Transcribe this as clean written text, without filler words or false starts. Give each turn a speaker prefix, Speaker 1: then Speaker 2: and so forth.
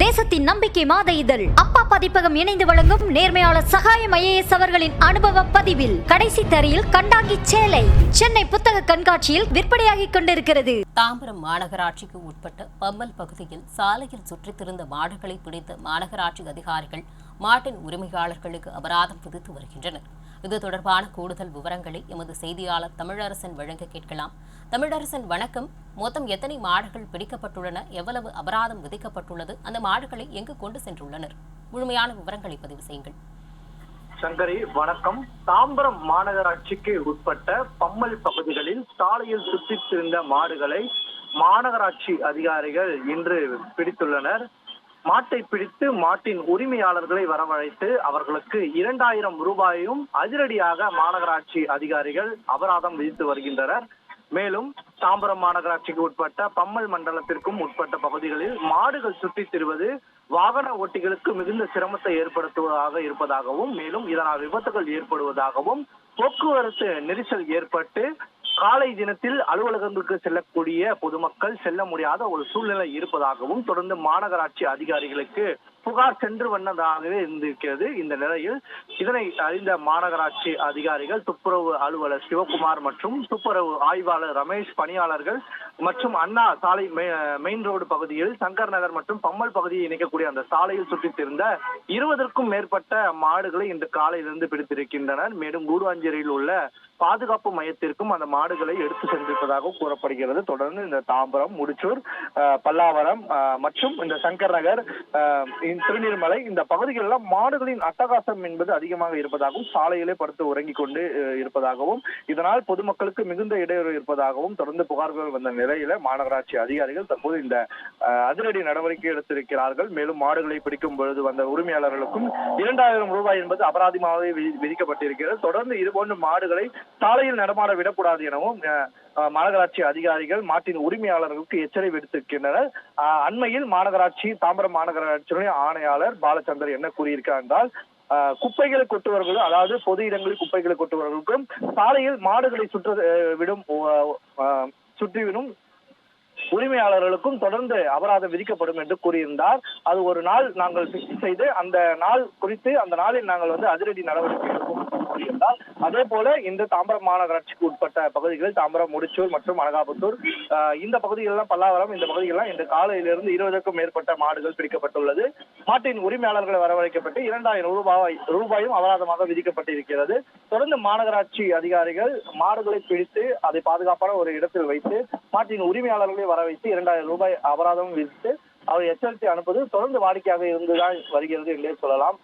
Speaker 1: தேசத்தின் நம்பிக்கை மாத இதழ் அப்பா பதிப்பகம் இணைந்து வழங்கும் நேர்மையாளர் சகாயம் IAS அவர்களின் அனுபவ பதிவில் கடைசி தரையில் கண்டாங்கி சேலை சென்னை புத்தக கண்காட்சியில் விற்பனையாகிக் கொண்டிருக்கிறது.
Speaker 2: தாம்பரம் மாநகராட்சிக்கு உட்பட்ட பம்மல் பகுதியில் சாலையில் சுற்றித் திரிந்த மாடுகளை பிடித்த மாநகராட்சி அதிகாரிகள் மாட்டின் உரிமையாளர்களுக்கு அபராதம் விதித்து வருகின்றனர். இது தொடர்பான கூடுதல் விவரங்களை எமது செய்தியாளர் தமிழரசன் வழங்க கேட்கலாம். தமிழரசன், வணக்கம். மொத்தம் எத்தனை மாடுகள் பிடிக்கப்பட்டுள்ளன? எவ்வளவு அபராதம் விதிக்கப்பட்டுள்ளது? அந்த மாடுகளை எங்கு கொண்டு சென்றுள்ளனர்? முழுமையான விவரங்களை பதிவு செய்யுங்கள்.
Speaker 3: சங்கரி, வணக்கம். தாம்பரம் மாநகராட்சிக்கு உட்பட்ட பம்மல் பகுதிகளில் சாலையில் சுற்றித் திரிந்த மாடுகளை மாநகராட்சி அதிகாரிகள் இன்று பிடித்துள்ளனர். மாட்டை பிடித்து மாட்டின் உரிமையாளர்களை வரவழைத்து அவர்களுக்கு 2000 ரூபாயும் அதிரடியாக மாநகராட்சி அதிகாரிகள் அபராதம் விதித்து வருகின்றனர். மேலும் தாம்பரம் மாநகராட்சிக்கு உட்பட்ட பம்மல் மண்டலத்திற்கும் உட்பட்ட பகுதிகளில் மாடுகள் சுற்றித் திரிவது வாகன ஓட்டிகளுக்கு மிகுந்த சிரமத்தை ஏற்படுத்துவதாக இருப்பதாகவும், மேலும் இதனால் விபத்துகள் ஏற்படுவதாகவும், போக்குவரத்து நெரிசல் ஏற்பட்டு காலை தினத்தில் அலுவலகங்களுக்கு செல்லக்கூடிய பொதுமக்கள் செல்ல முடியாத ஒரு சூழ்நிலை இருப்பதாகவும் தொடர்ந்து மாநகராட்சி அதிகாரிகளுக்கு புகார் சென்று வந்ததாகவே இருந்திருக்கிறது. இந்த நிலையில் இதனை அறிந்த மாநகராட்சி அதிகாரிகள் துப்புரவு அலுவலர் சிவகுமார் மற்றும் துப்புரவு ஆய்வாளர் ரமேஷ் பணியாளர்கள் மற்றும் அண்ணா சாலை மெயின் ரோடு பகுதியில் சங்கர் நகர் மற்றும் பம்மல் பகுதியை இணைக்கக்கூடிய அந்த சாலையில் சுற்றித் திரிந்த 20க்கும் மேற்பட்ட மாடுகளை இன்று காலையிலிருந்து பிடித்திருக்கின்றனர். மேலும் கூடுவாஞ்சேரியில் உள்ள பாதுகாப்பு மையத்திற்கும் அந்த மாடுகளை எடுத்து சென்றிருப்பதாக கூறப்படுகிறது. தொடர்ந்து இந்த தாம்பரம், முடிச்சூர், பல்லாவரம் மற்றும் இந்த சங்கர் நகர், திருநீர்மலை இந்த பகுதிகளில் மாடுகளின் அட்டகாசம் என்பது அதிகமாக இருப்பதாகவும், சாலையிலே படுத்து உறங்கிக் கொண்டு இருப்பதாகவும், இதனால் பொதுமக்களுக்கு மிகுந்த இடையூறு இருப்பதாகவும் தொடர்ந்து புகார்கள் வந்த நிலையில மாநகராட்சி அதிகாரிகள் தற்போது இந்த அதிரடி நடவடிக்கை எடுத்திருக்கிறார்கள். மேலும் மாடுகளை பிடிக்கும் பொழுது வந்த உரிமையாளர்களுக்கும் 2000 ரூபாய் என்பது அபராதமாகவே விதிக்கப்பட்டிருக்கிறது. தொடர்ந்து இதுபோன்ற மாடுகளை சாலையில் நடமாட விடக்கூடாது எனவும் மாநகராட்சி அதிகாரிகள் மாட்டின் உரிமையாளர்களுக்கு எச்சரிக்கை விடுத்திருக்கின்றனர். அண்மையில் தாம்பரம் மாநகராட்சியுடைய ஆணையாளர் பாலச்சந்தர் என்ன கூறியிருக்கிறார் என்றால், குப்பைகளை கொட்டுவர்களும், அதாவது பொது இடங்களில் குப்பைகளை கொட்டுவர்களுக்கும் சாலையில் மாடுகளை சுற்றிவிடும் உரிமையாளர்களுக்கும் தொடர்ந்து அபராதம் விதிக்கப்படும் என்று கூறியிருந்தார். அது ஒரு நாள் நாங்கள் பிக்ஸ் செய்து அந்த நாள் குறித்து அந்த நாளில் நாங்கள் அதிரடி நடவடிக்கை எடுப்போம் கூறியிருந்தார். அதே போல இந்த தாம்பரம் மாநகராட்சிக்கு உட்பட்ட பகுதிகளில் தாம்பரம், முடிச்சூர் மற்றும் அனகாபுத்தூர் இந்த பகுதிகளெல்லாம், பல்லாவரம் இந்த பகுதிகளெல்லாம் இந்த காலையிலிருந்து 20க்கும் மேற்பட்ட மாடுகள் பிடிக்கப்பட்டுள்ளது. மாட்டின் உரிமையாளர்கள் வரவழைக்கப்பட்டு 2000 ரூபாயும் அபராதமாக விதிக்கப்பட்டிருக்கிறது. தொடர்ந்து மாநகராட்சி அதிகாரிகள் மாடுகளை பிடித்து அதை பாதுகாப்பான ஒரு இடத்தில் வைத்து மாட்டின் உரிமையாளர்களை வர வைத்து 2000 ரூபாய் அபராதம் விதித்து அவர் எச்சரித்து அனுப்புவது தொடர்ந்து வாடிக்கையாக இருந்துதான் வருகிறது என்றே சொல்லலாம்.